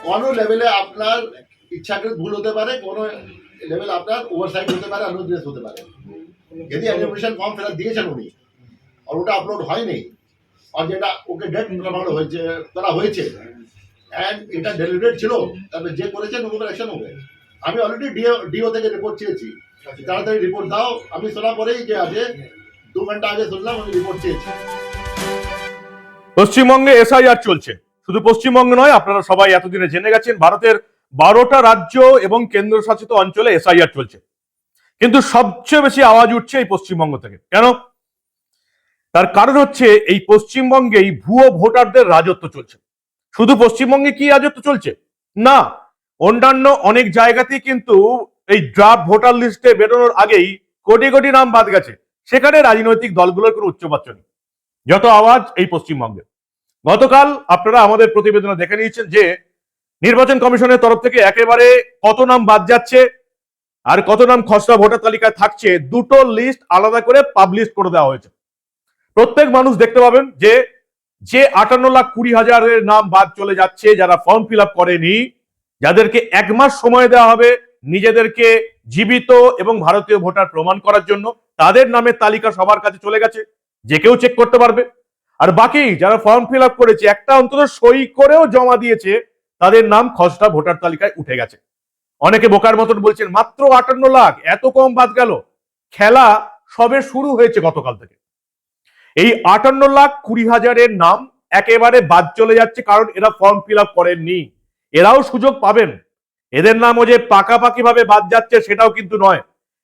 কোনো লেভেলে আপনার ইচ্ছাকৃত ভুল হতে পারে, কোনো লেভেল আপনার ওভারসাইট হতে পারে, আনুদ্রেস হতে পারে। যদি এনিমেশন ফর্ম ফেরত দিয়েছেন উনি আর ওটা আপলোড হয়নি, আর যেটা ওকে ডেট হয়েছে করা হয়েছে অ্যান্ড এটা ডেলিভারেট ছিল, তবে যে করেছেন ওর উপর অ্যাকশন হবে। আমি অলরেডি ডিও থেকে রিপোর্ট চেয়েছি, তাড়াতাড়ি রিপোর্ট দাও। আমি শোনা পরেই যে আজকে 2 ঘন্টা আগে শুনলাম আমি রিপোর্ট চেয়েছি। পশ্চিমবঙ্গে এসআইআর চলছে। শুধু পশ্চিমবঙ্গ নয়, আপনারা সবাই এতদিনে জেনে গেছেন ভারতের 12টা রাজ্য এবং কেন্দ্রশাসিত অঞ্চলে এসআইআর চলছে। কিন্তু সবচেয়ে বেশি আওয়াজ উঠছে এই পশ্চিমবঙ্গ থেকে। কেন? তার কারণ হচ্ছে এই পশ্চিমবঙ্গেই ভুয়ো ভোটারদের রাজত্ব চলছে। শুধু পশ্চিমবঙ্গে কি রাজত্ব চলছে না, অন্যান্য অনেক জায়গাতেই কিন্তু এই ড্রাফট ভোটার লিস্টে বেরোনোর আগেই কোটি কোটি নাম বাদ গেছে। সেখানে রাজনৈতিক দলগুলোর কোনো উচ্চবাচ্য নেই, যত আওয়াজ এই পশ্চিমবঙ্গে। গতকাল আপনারা আমাদের প্রতিবেদনে দেখে নিয়েছেন যে নির্বাচন কমিশনের তরফ থেকে একেবারে কত নাম বাদ যাচ্ছে আর কত নাম খসড়া ভোটার তালিকায় থাকছে, দুটো লিস্ট আলাদা করে পাবলিশ করে দেওয়া হয়েছে। প্রত্যেক মানুষ দেখতে পাবেন যে 58,20,000-এর নাম বাদ চলে যাচ্ছে, যারা ফর্ম ফিল আপ করেনি, যাদেরকে 1 মাস সময় দেওয়া হবে নিজেদেরকে জীবিত এবং ভারতীয় ভোটার প্রমাণ করার জন্য। তাদের নামের তালিকা সবার কাছে চলে গেছে, যে কেউ চেক করতে পারবে। আর বাকি যারা ফর্ম ফিল আপ করেছে, একটা অন্তত সই করেও জমা দিয়েছে, তাদের নাম খসড়া ভোটার তালিকায় উঠে গেছে। অনেকে বোকার মতন বলছেন মাত্র 58 লাখ, এত কম বাদ গেল। খেলা সবে শুরু হয়েছে গতকাল থেকে। এই 58,20,000-এর নাম একেবারে বাদ চলে যাচ্ছে, কারণ এরা ফর্ম ফিল আপ করেননি। এরাও সুযোগ পাবেন। এদের নামও যে পাকাপাকি ভাবে বাদ যাচ্ছে সেটাও কিন্তু নয়।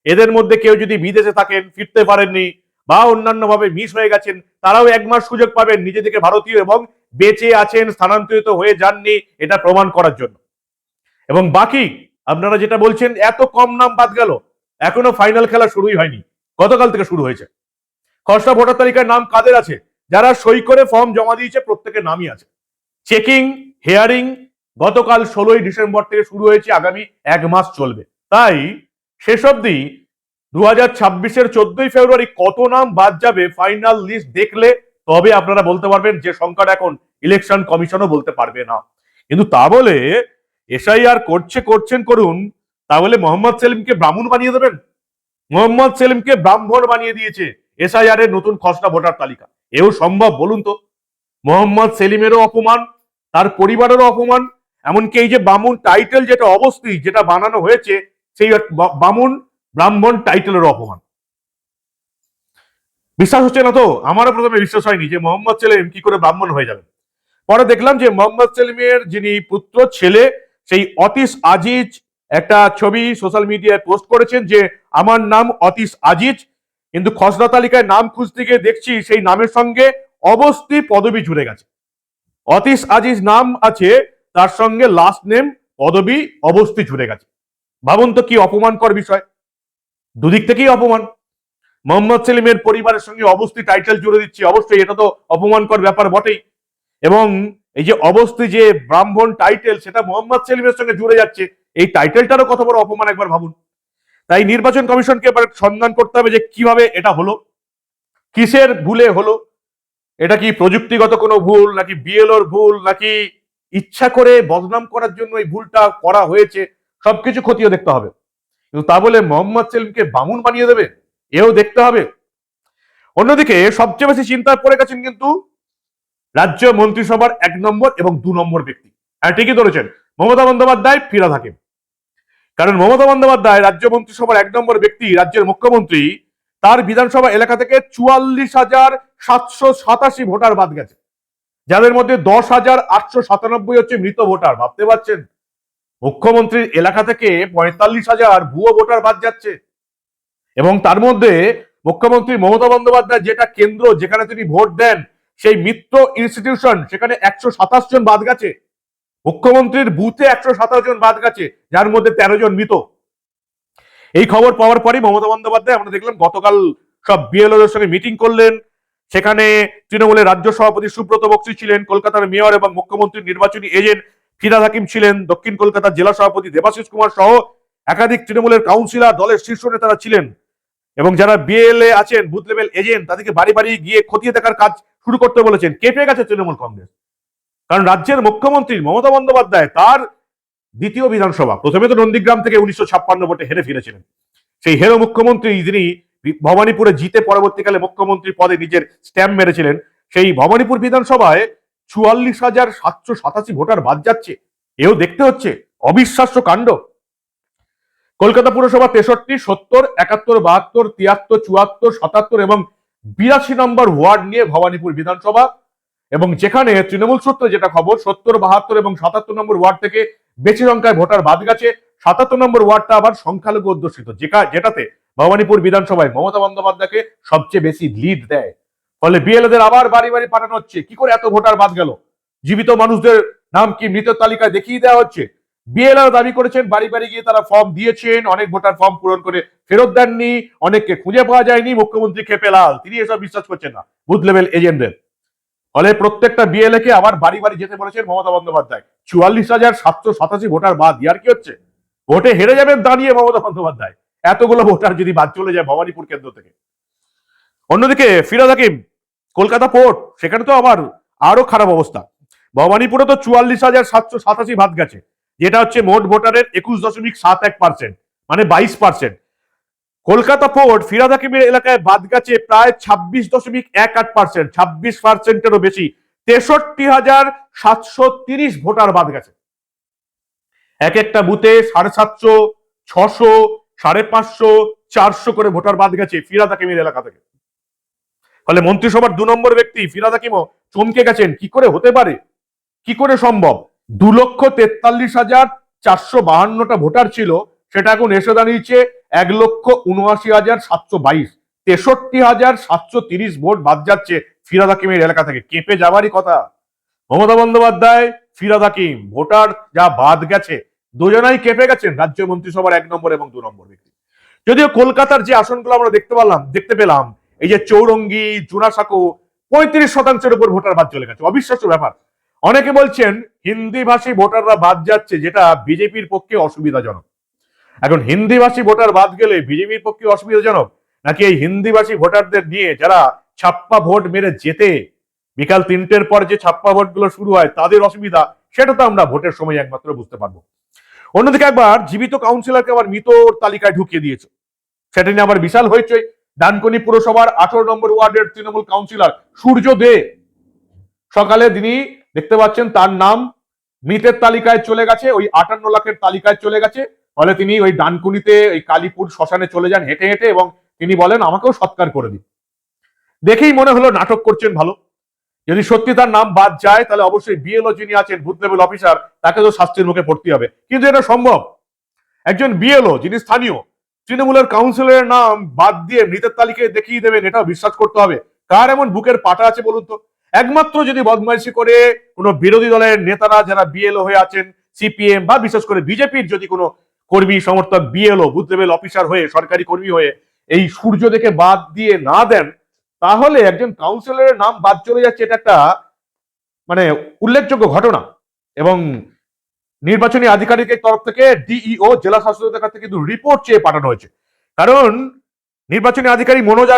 এদের মধ্যে কেউ যদি বিদেশে থাকেন, ফিরতে পারেননি, বা অন্যান্য ভাবে মিস হয়ে গেছেন, তারাও 1 মাস সুযোগ পাবেন নিজেদেরকে ভারতীয় এবং বেঁচে আছেন, স্থানান্তরিত হয়ে যাননি, এটা প্রমাণ করার জন্য। এবং বাকি আপনারা যেটা বলছেন এত কম নাম বাদ গেল, এখনো ফাইনাল খেলা শুরুই হয়নি, গতকাল থেকে শুরু হয়েছে। খসড়া ভোটার তালিকায় নাম কাদের আছে? যারা সই করে ফর্ম জমা দিয়েছে প্রত্যেকের নামই আছে। চেকিং, হিয়ারিং গতকাল 16ই ডিসেম্বর থেকে শুরু হয়েছে, আগামী 1 মাস চলবে। তাই শেষ অবধি 2026-এর 14ই ফেব্রুয়ারি কত নাম বাদ যাবে ফাইনাল লিস্ট দেখলে তবে আপনারা বলতে পারবেন, যে সংখ্যাটা এখন ইলেকশন কমিশনও বলতে পারবে না। কিন্তু তা বলে এসআইআর করছেন করুন, তাহলে মোহাম্মদ সেলিমকে ব্রাহ্মণ বানিয়ে দেবেন? মোহাম্মদ সেলিমকে ব্রাহ্মণ বানিয়ে দিয়েছে এসআইআর এর নতুন খসড়া ভোটার তালিকা। এও সম্ভব বলুন তো? মোহাম্মদ সেলিমেরও অপমান, তার পরিবারেরও অপমান, এমনকি এই যে বামুন টাইটেল যেটা অবস্থি যেটা বানানো হয়েছে, সেই ব্রাহ্মণ টাইটেলের অপমান। বিশ্বাস হচ্ছে না তো? আমারও প্রথমে বিশ্বাস হয়নি যে মোহাম্মদ সেলিম কি করে ব্রাহ্মণ হয়ে যাবে। পরে দেখলাম যে মোহাম্মদ সেলিমের যিনি পুত্র ছেলে, সেই অতীশ আজিজ একটা ছবি সোশ্যাল মিডিয়ায় পোস্ট করেছেন যে আমার নাম অতীশ আজিজ, কিন্তু খসড়া তালিকায় নাম খুঁজতে গিয়ে দেখছি সেই নামের সঙ্গে অবস্থি পদবি জুড়ে গেছে। অতীশ আজিজ নাম আছে, তার সঙ্গে লাস্ট নেম পদবি অবস্থি জুড়ে গেছে। ভাবুন তো কি অপমানকর বিষয়। দুদিক থেকেই অপমান। মোহাম্মদ সেলিমের পরিবারের সঙ্গে অবস্থি টাইটেল জুড়ে দিচ্ছি, অবশ্যই এটা তো অপমানকর ব্যাপার বটেই। এবং এই যে অবস্থি যে ব্রাহ্মণ টাইটেল, সেটা মোহাম্মদ সেলিমের সঙ্গে জুড়ে যাচ্ছে, এই টাইটেলটারও কত বড় অপমান একবার ভাবুন। তাই নির্বাচন কমিশনকে এবার সন্ধান করতে হবে যে কিভাবে এটা হলো, কিসের ভুলে হলো। এটা কি প্রযুক্তিগত কোনো ভুল, নাকি বিএলওর ভুল, নাকি ইচ্ছা করে বদনাম করার জন্য এই ভুলটা করা হয়েছে? সবকিছু খতিয়ে দেখতে হবে। কিন্তু তা বলে মোহাম্মদ সেলিমকে বামুন বানিয়ে দেবে, এও দেখতে হবে। অন্যদিকে সবচেয়ে বেশি চিন্তায় পড়ে গেছেন কিন্তু রাজ্য মন্ত্রিসভার 1 নম্বর এবং 2 নম্বর ব্যক্তি। হ্যাঁ, ঠিকই ধরেছেন, মমতা বন্দ্যোপাধ্যায়, ফিরহাদ হাকিম। কারণ মমতা বন্দ্যোপাধ্যায় রাজ্য মন্ত্রিসভার 1 নম্বর ব্যক্তি, রাজ্যের মুখ্যমন্ত্রী, তার বিধানসভা এলাকা থেকে 44,787 ভোটার বাদ গেছে, যাদের মধ্যে 10,897 হচ্ছে মৃত ভোটার। ভাবতে পারছেন? মুখ্যমন্ত্রীর এলাকা থেকে 45,000 ভুয়ো ভোটার বাদ যাচ্ছে। এবং তার মধ্যে মুখ্যমন্ত্রী মমতা বন্দ্যোপাধ্যায় যেটা কেন্দ্র যেখানে তিনি ভোট দেন, সেই মিত্র ইনস্টিটিউশন, সেখানে 127 জন বাদ গেছে। মুখ্যমন্ত্রীর বুথে 127 জন বাদ গেছে, যার মধ্যে 13 জন মৃত। এই খবর পাওয়ার পরই মমতা বন্দ্যোপাধ্যায়, আমরা দেখলাম গতকাল সব বিএলওদের সঙ্গে মিটিং করলেন। সেখানে তৃণমূলের রাজ্য সভাপতি সুব্রত বক্সী ছিলেন, কলকাতার মেয়র এবং মুখ্যমন্ত্রীর নির্বাচনী এজেন্ট ফিরহাদ হাকিম ছিলেন, দক্ষিণ কলকাতার জেলা সভাপতি দেবাশিস কুমার সহ একাধিক তৃণমূলের কাউন্সিলর, দলের শীর্ষ নেতারা ছিলেন। এবং যারা বিএলএ আছেন, বুথ লেভেল এজেন্ট, তাদেরকে বাড়ি বাড়ি গিয়ে খতিয়ে দেখার কাজ শুরু করতে বলেছেন। কেঁপে গেছে তৃণমূল কংগ্রেস। কারণ রাজ্যের মুখ্যমন্ত্রী মমতা বন্দ্যোপাধ্যায় তার দ্বিতীয় বিধানসভা, প্রথমে তো নন্দীগ্রাম থেকে 1956 ভোটে হেরে ফিরেছিলেন, সেই হেরো মুখ্যমন্ত্রী যিনি ভবানীপুরে জিতে পরবর্তীকালে মুখ্যমন্ত্রী পদে নিজের স্ট্যাম্প মেরেছিলেন, সেই ভবানীপুর বিধানসভায় 44,787 ভোটার বাদ যাচ্ছে। এও দেখতে হচ্ছে, অবিশ্বাস্য কাণ্ড। কলকাতা পুরসভা 63, 70, 71, 72, 73, 74, 77 এবং 82 নম্বর ওয়ার্ড নিয়ে ভবানীপুর বিধানসভা, এবং যেখানে তৃণমূল সূত্রে যেটা খবর 70, 72 এবং 77 নম্বর ওয়ার্ড থেকে বেশি সংখ্যায় ভোটার বাদ গেছে। 77 নম্বর ওয়ার্ডটা আবার সংখ্যালঘু অধ্যুষিত, যেটাতে ভবানীপুর বিধানসভায় মমতা বন্দ্যোপাধ্যায়কে সবচেয়ে বেশি লিড দেয়। ফলে বিএলওদের আবার বাড়ি বাড়ি পাঠানো হচ্ছে। কি করে এত ভোটার বাদ গেল? জীবিত মানুষদের নাম কি মৃতের তালিকায় দেখিয়ে দেওয়া হচ্ছে? বিএলও দাবি করেছেন বাড়ি বাড়ি গিয়ে তারা ফর্ম দিয়েছেন, অনেক ভোটার ফর্ম পূরণ করে ফেরত দেননি, অনেককে খুঁজে পাওয়া যায়নি। মুখ্যমন্ত্রী খেপে লাল, তিনি এসব বিশ্বাস করছেন না বুথ লেভেল এজেন্টদের। ফলে প্রত্যেকটা বিএলএ কে আবার বাড়ি বাড়ি যেতে বলেছেন মমতা বন্দ্যোপাধ্যায়। 44,787 ভোটার বাদ, ইয়ার কি হচ্ছে? ভোটে হেরে যাবেন দাঁড়িয়ে মমতা বন্দ্যোপাধ্যায়, এতগুলো ভোটার যদি বাদ চলে যায় ভবানীপুর কেন্দ্র থেকে। অন্যদিকে ফিরহাদ হাকিম, কলকাতা পোর্ট, সেখানে তো আবার আরো খারাপ অবস্থা। ভবানীপুরে তো 44,787 বাদ গেছে, যেটা হচ্ছে মোট ভোটারের 21.71%, মানে 22%। কলকাতা পোর্ট ফিরহাদ হাকিমের এলাকায় বাদ গেছে প্রায় 26.18%, 26%-এরও বেশি। 63,730 ভোটার বাদ গেছে। এক একটা বুথে 750, 600, 550, 400 করে ভোটার বাদ গেছে ফিরহাদ হাকিমের এলাকা থেকে। ফলে মন্ত্রিসভার 2 নম্বর ব্যক্তি ফিরহাদ হাকিমও চমকে গেছেন, কি করে হতে পারে, কি করে সম্ভব? 2,43,452টা ভোটার ছিল, সেটা এখন এসে দাঁড়িয়েছে 1,79,722। 63,730 ভোট বাদ যাচ্ছে ফিরহাদ হাকিমের এলাকা থেকে। কেঁপে যাবারই কথা। মমতা বন্দ্যোপাধ্যায়, ফিরহাদ হাকিম, ভোটার যা বাদ গেছে, দুজনাই কেঁপে গেছেন। রাজ্য মন্ত্রিসভার 1 নম্বর এবং 2 নম্বর ব্যক্তি। যদিও কলকাতার যে আসনগুলো আমরা দেখতে পেলাম, এই যে চৌরঙ্গি, জোড়াসাঁকো, 35%-এর উপর ভোটার বাদ চলে গেছে। অবিশ্বাস্য ব্যাপার। অনেকে বলছেন হিন্দি ভাষী ভোটাররা বাদ যাচ্ছে, যেটা বিজেপির পক্ষে অসুবিধাজনক। এখন হিন্দি ভাষী ভোটার বাদ গেলে বিজেপির পক্ষে অসুবিধাজনক, নাকি এই হিন্দি ভাষী ভোটারদের নিয়ে যারা ছাপ্পা ভোট মেরে যেতে বিকাল 3টের পর যে ছাপ্পা ভোটগুলো শুরু হয় তাদের অসুবিধা, সেটা তো আমরা ভোটের সময় একমাত্র বুঝতে পারবো। অন্যদিকে একবার জীবিত কাউন্সিলরকে আবার মৃত তালিকায় ঢুকিয়ে দিয়েছে, সেটা নিয়ে আবার বিশাল হয়েছে। ডানকুনি পুরসভার 18 নম্বর ওয়ার্ডের তৃণমূল কাউন্সিলর সূর্য দে, সকালে তিনি দেখতে পাচ্ছেন তার নাম মৃতের তালিকায় চলে গেছে, ওই 58 লাখের তালিকায় চলে গেছে। ফলে তিনি ওই ডানকুনিতে ওই কালীপুর শ্মশানে চলে যান হেঁটে হেঁটে, এবং তিনি বলেন আমাকেও সৎকার করে দিন। দেখেই মনে হলো নাটক করছেন ভালো। যদি সত্যি তার নাম বাদ যায় তাহলে অবশ্যই বিএলও যিনি আছেন, বুথ লেভেল অফিসার, তাকে তো শাস্তির মুখে পড়তে হবে। কিন্তু এটা সম্ভব? একজন বিএলও যিনি স্থানীয় তৃণমূলের কাউন্সিলরের নাম বাদ দিয়ে মৃতের তালিকায় দেখিয়ে দেবেন, এটাও বিশ্বাস করতে হবে। কার এমন বুকের পাটা আছে বলুন তো? একমাত্র যদি বদমাইশি করে কোনো বিরোধী দলের নেতারা যারা বিএলও হয়ে আছেন, সিপিএম বা বিশেষ করে বিজেপির যদি কোনো কর্মী সমর্থক বিএলও, বুথ লেভেল অফিসার হয়ে, সরকারি কর্মী হয়ে এই সূর্য দেখে বাদ দিয়ে না দেন, তাহলে একজন কাউন্সিলরের নাম বাদ চলে যাচ্ছে, এটা একটা মানে উল্লেখযোগ্য ঘটনা। এবং নির্বাচনী আধিকারিকের তরফ থেকে ডিইও, জেলা শাসকের কাছ থেকে কিন্তু রিপোর্ট চেয়ে পাঠানো হয়েছে। কারণ নির্বাচনী আধিকারিক মনোজ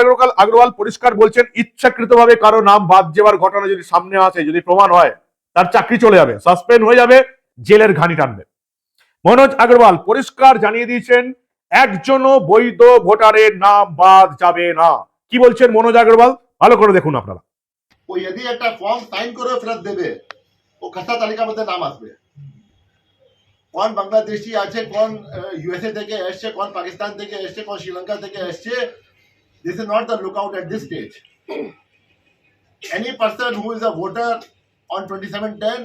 আগরওয়াল পরিষ্কার বলছেন, ইচ্ছাকৃতভাবে কারো নাম বাদ যাওয়ার ঘটনা যদি সামনে আসে, যদি প্রমাণ হয়, তার চাকরি চলে যাবে, সাসপেন্ড হয়ে যাবে, জেলের ঘানি টানবে। মনোজ আগরওয়াল পরিষ্কার জানিয়ে দিয়েছেন একজনও বৈধ ভোটারের নাম বাদ যাবে না। কি বলছেন মনোজ আগরওয়াল, ভালো করে দেখুন আপনারা। ও যদি একটা ফর্ম সাইন করে ফেরত দেবে, ও খাতা তালিকার মধ্যে নাম আসবে। কোন বাংলাদেশি আছে, কোন ইউএসএ থেকে এসছে, কোন পাকিস্তান থেকে এসছে, কোন শ্রীলঙ্কা থেকে এসছে, this is not the lookout at this stage. Any person who is a voter on 2710,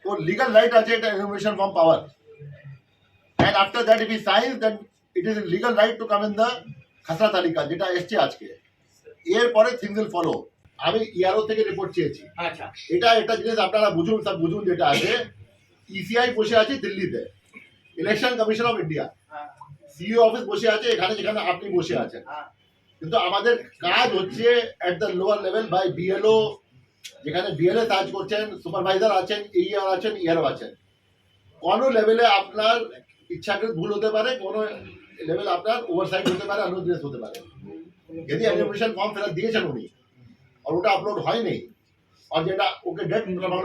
वो legal right আছে একটা enumeration form power, and after that if he signs, then it is a legal right to come in the খাতা তালিকা যেটা এসছে আজকে। এরপরে things will follow. আমি ইয়ারও থেকে রিপোর্ট চেয়েছি। আচ্ছা, এটা জিনিস আপনারা বুঝুন, সব বুঝুন। যেটা আছে ইসিআই বসে আছে দিল্লিতে, election commission of India, CEO office বসে আছে এখানে, যেখানে আপনি বসে আছেন। কিন্তু আমাদের কাজ হচ্ছে at the lower level by BLO, যেখানে বিএলএ কাজ করছেন, সুপারভাইজার আছেন, এইআর আছেন, ইআরও আছেন। কোনো লেভেলে আপনার ইচ্ছাকৃত ভুল হতে পারে, কোনো লেভেল আপনার ওভারসাইট হতে পারে, অনুদ্রেস হতে পারে। যদি এডুকেশন ফর্ম ফেরত দিয়েছেন উনি, আর ওটা আপলোড হয়নি, আর যেটা ওকে ডেট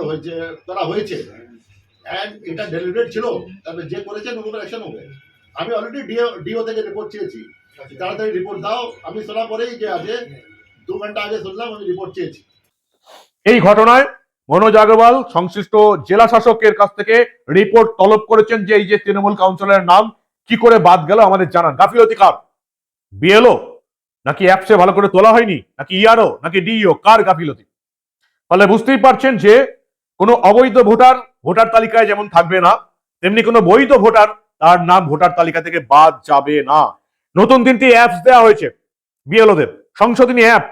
হয়েছে করা হয়েছে অ্যান্ড এটা ডেলিভারেট ছিল, তবে যে করেছেন ওগুলো অ্যাকশন হবে। আমি অলরেডি ডিও থেকে রিপোর্ট চেয়েছি, তাড়াতাড়ি রিপোর্ট দাও। আমি শোনা পরেই যে আজকে 2 ঘন্টা আগে শুনলাম, আমি রিপোর্ট চেয়েছি। এই ঘটনায় মনোজ আগরওয়াল সংশ্লিষ্ট জেলা শাসকের কাছ থেকে রিপোর্ট তলব করেছেন যে এই যে তৃণমূল কাউন্সিলরের নাম কি করে বাদ গেল আমাদের জানান। গাফিলতি কার? বিএলও নাকি অ্যাপসে ভালো করে তোলা হয়নি, নাকি ইআরও নাকি ডিইও? কার গাফিলতি? ফলে বুঝতেই পারছেন যে কোনো অবৈধ ভোটার ভোটার তালিকায় যেমন থাকবে না, তেমনি কোনো বৈধ ভোটার তার নাম ভোটার তালিকা থেকে বাদ যাবে না। নতুন 3টি অ্যাপস দেওয়া হয়েছে বিএলওদের, সংশোধনী অ্যাপ,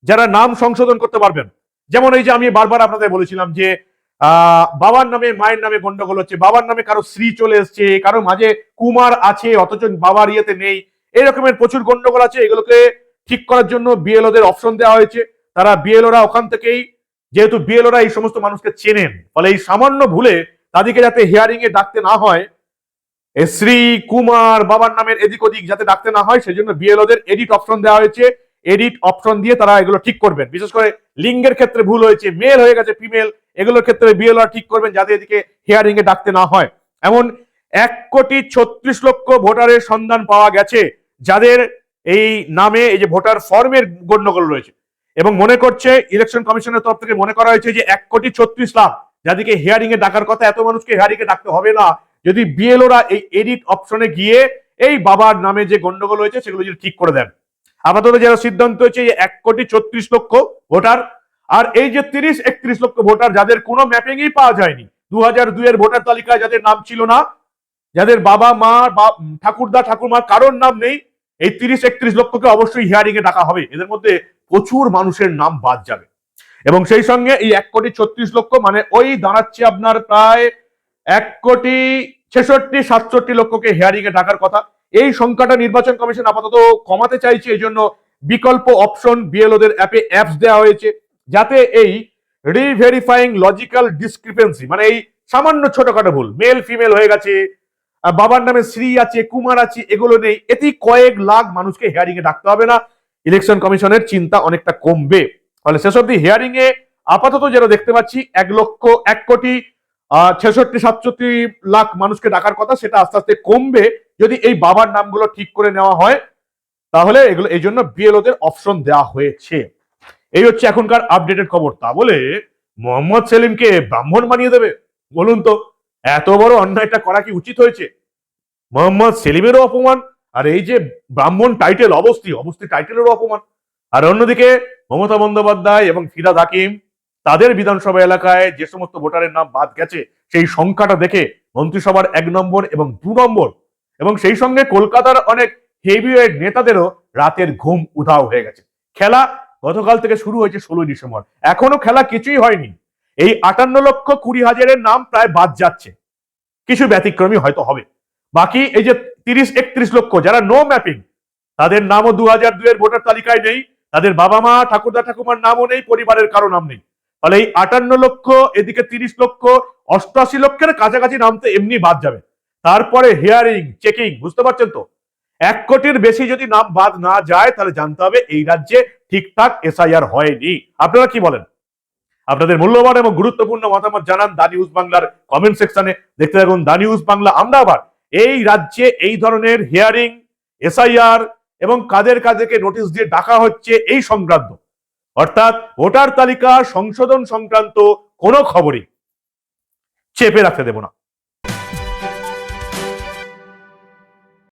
যারা নাম সংশোধন করতে পারবেন। যেমন এই যে আমি বারবার আপনাদের বলেছিলাম যে বাবার নামে মায়ের নামে গন্ডগোল হচ্ছে, বাবার নামে কারো শ্রী চলে এসছে, কারো মাঝে কুমার আছে অথচ বাবার ইয়েতে নেই, এই রকমের প্রচুর গন্ডগোল আছে। এগুলোকে ঠিক করার জন্য বিএলওদের অপশন দেওয়া হয়েছে। তারা বিএলওরা ওখান থেকেই, যেহেতু বিএলওরা এই সমস্ত মানুষকে চেনেন, ফলে এই সামান্য ভুলে তাদেরকে যাতে হিয়ারিং এ ডাকতে না হয়, শ্রী কুমার বাবার নামের এদিক ওদিক যাতে ডাকতে না হয়, সেজন্য বিএলওদের এডিট অপশন দেওয়া হয়েছে। এডিট অপশন দিয়ে তারা এগুলো ঠিক করবেন। বিশেষ করে লিঙ্গের ক্ষেত্রে ভুল হয়েছে, মেল হয়ে গেছে ফিমেল, এগুলোর ক্ষেত্রে বিএলও ঠিক করবেন যাতে এদিকে হিয়ারিং এ ডাকতে না হয়। এমন 1,36,00,000 ভোটারের সন্ধান পাওয়া গেছে যাদের এই নামে এই যে ভোটার ফর্মের গন্ডগোল রয়েছে, এবং মনে করছে ইলেকশন কমিশনের তরফ থেকে মনে করা হয়েছে যে 1,36,00,000 যাদেরকে হিয়ারিং এ ডাকার কথা, এত মানুষকে হিয়ারিং এ ডাকতে হবে না যদি বিএলওরা এই এডিট অপশনে গিয়ে এই বাবার নামে যে গন্ডগোল হয়েছে সেগুলো যদি ঠিক করে দেন। আপাতত যারা সিদ্ধান্ত হয়েছে 1,36,00,000 ভোটার, আর এই যে 30-31 লক্ষ ভোটার যাদের কোনো ম্যাপিংই পাওয়া যায়নি, 2002 এর ভোটার তালিকায় যাদের নাম ছিল না, যাদের বাবা মা বা ঠাকুরদা ঠাকুরমা কারোর নাম নেই, এই 30-31 লক্ষকে অবশ্যই হিয়ারিং এ ডাকা হবে। এদের মধ্যে প্রচুর মানুষের নাম বাদ যাবে, এবং সেই সঙ্গে এই 1,36,00,000 মানে ওই দাঁড়াচ্ছে আপনার প্রায় 1,66,67,00,000কে হিয়ারিং এ ডাকার কথা। এই সংখ্যাটা নির্বাচন কমিশন আপাতত কমাতে চাইছে, এই জন্য বিকল্প অপশন বিএলওদের অ্যাপে অ্যাপস দেওয়া হয়েছে, যাতে এই রিভেরিফাইং লজিক্যাল ডিসক্রিপেন্সি, মানে এই সামান্য ছোটখাটো ভুল, মেল ফিমেল হয়ে গেছে, বাবার নামে শ্রী আছে কুমার আছে, এগুলো নেই, এতেই কয়েক লাখ মানুষকে হিয়ারিং এ ডাকতে হবে না। ইলেকশন কমিশনের চিন্তা অনেকটা কমবে। ফলে শেষ অব্দি হিয়ারিং এ আপাতত যেটা দেখতে পাচ্ছি 1,66,67,00,000 মানুষকে ডাকার কথা, সেটা আস্তে আস্তে কমবে যদি এই বাবার নামগুলো ঠিক করে নেওয়া হয়। তাহলে এগুলো এই জন্য বিএলওদের অপশন দেওয়া হয়েছে। এই হচ্ছে এখনকার আপডেটেড খবর। তা বলে মোহাম্মদ সেলিমকে ব্রাহ্মণ বানিয়ে দেবে? বলুন তো, এত বড় অন্যায়টা করা কি উচিত হয়েছে? মোহাম্মদ সেলিমেরও অপমান, আর এই যে ব্রাহ্মণ টাইটেল অবস্থি টাইটেলেরও অপমান। আর অন্যদিকে মমতা বন্দ্যোপাধ্যায় এবং ফিরহাদ হাকিম তাদের বিধানসভা এলাকায় যে সমস্ত ভোটারের নাম বাদ গেছে সেই সংখ্যাটা দেখে মন্ত্রিসভার 1 নম্বর এবং 2 নম্বর এবং সেই সঙ্গে কলকাতার অনেক হেভিওয়েট নেতাদেরও রাতের ঘুম উধাও হয়ে গেছে। খেলা গতকাল থেকে শুরু হয়েছে 16 ডিসেম্বর, এখনো খেলা কিছুই হয়নি। এই 58,20,000-এর নাম প্রায় বাদ যাচ্ছে, কিছু ব্যতিক্রমী হয়তো হবে। বাকি এই যে 30-31 লক্ষ যারা নো ম্যাপিং, তাদের নামও 2002 এর ভোটার তালিকায় নেই, তাদের বাবা মা ঠাকুরদা ঠাকুমার নামও নেই, পরিবারের কারো নাম নেই। ফলে এই 58 লক্ষ, এদিকে 30 লক্ষ, 88 লক্ষের কাছাকাছি নাম তো এমনি বাদ যাবে। তারপরে হিয়ারিং চেকিং, বুঝতে পারছেন তো? 1 কোটির বেশি যদি নাম বাদ না যায় তাহলে জানতে হবে এই রাজ্যে ঠিকঠাক এসআইআর হয়নি। আপনারা কি বলেন? আপনাদের মূল্যবান এবং গুরুত্বপূর্ণ মতামত জানান দা নিউজ বাংলার কমেন্ট সেকশনে। দেখতে থাকুন দা নিউজ বাংলা। আমরা আবার এই রাজ্যে এই ধরনের হিয়ারিং, এসআইআর এবং কাদের কাদেরকে নোটিশ দিয়ে ডাকা হচ্ছে এই সংক্রান্ত, অর্থাৎ ভোটার তালিকা সংশোধন সংক্রান্ত কোনো খবরই চেপে রাখতে দেব না।